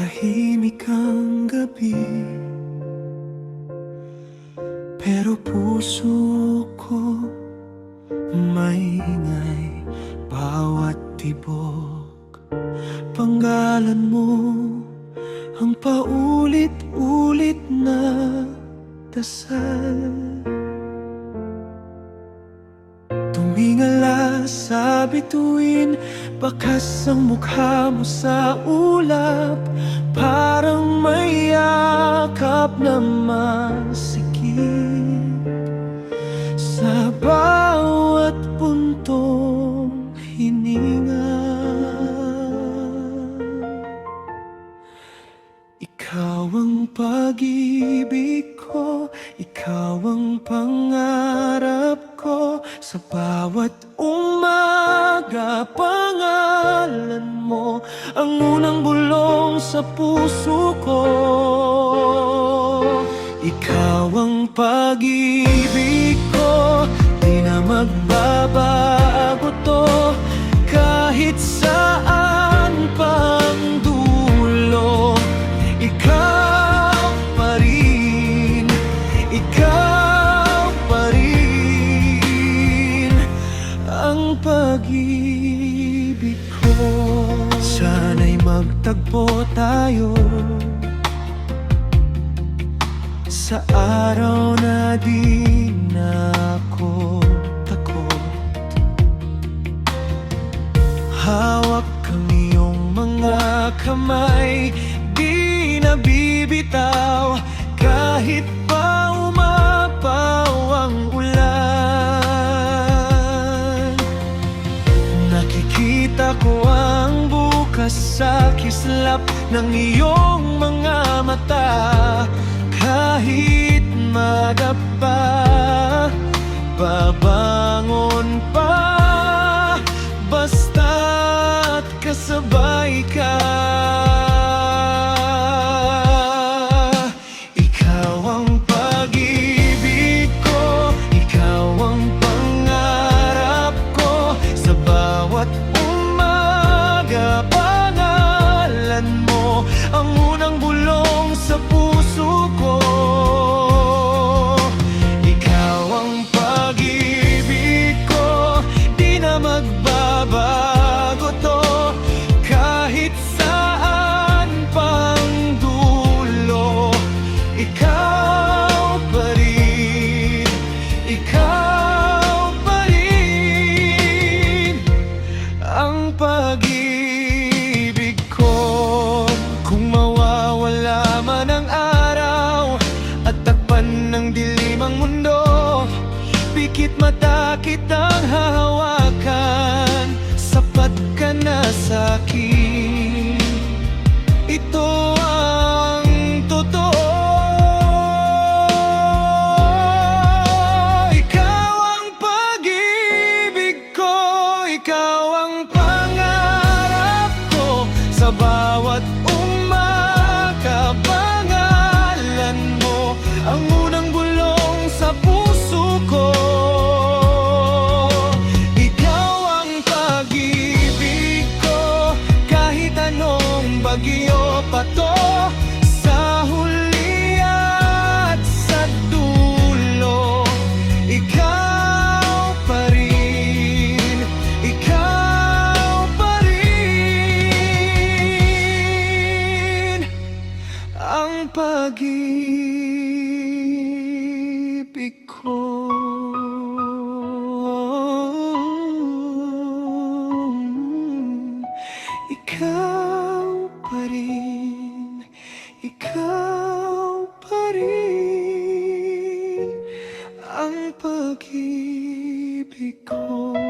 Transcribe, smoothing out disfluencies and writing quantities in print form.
Tahimik ang gabi, pero puso ko maingay. Bawat tibok, panggalan mo ang paulit-ulit na dasal. Tumingala sa bituin, bakas ang mukha mo sa ulap. Parang may yakap na masikip sa bawat puntong hininga. Ikaw ang pag-ibig ko, ikaw ang pangarap ko. Sa bawat umaga, pangalan mo ang unang bulong sa puso ko. Ikaw ang pag-ibig ko, di na magbabago to. Kahit saan pang dulo, ikaw pa rin, ikaw pa rin ang pag-ibig ko. Sana'y magtagpo tayo sa araw na di na ako takot. Hawak ang iyong mga kamay, di na bibitaw kahit pa umapaw ang ulan. Nakikita ko ang bukas sa kislap ng iyong mga mata. Kahit madapa, babangon pa, basta't kasabay ka. Ikaw ang pag-ibig ko, ikaw ang pangarap ko. Sa bawat umaga, pangalan mo ang unang bulong sa puso ko. Ikaw ang pag-ibig ko, di na magbabago to. Kahit saan pang dulo, ikaw pa rin, ikaw pa rin ang pag-ibig ko. Kung mawawala man ang araw at takpan ng dilim ang mundo, pikit mata kitang hahawakan. Sapat ka na sa'kin, ito ang totoo. Ikaw ang pag-ibig ko, ikaw ang pangarap ko. Sa bawat umaga, pangalan mo ang unang bulong sa puso ko. Ikaw ang pag-ibig ko, kahit anong bagyo pa to. Sa huli at sa dulo, ikaw pa rin, ikaw pa rin ang pag-ibig ko. Ikaw pa rin, ikaw pa rin ang pag-ibig ko.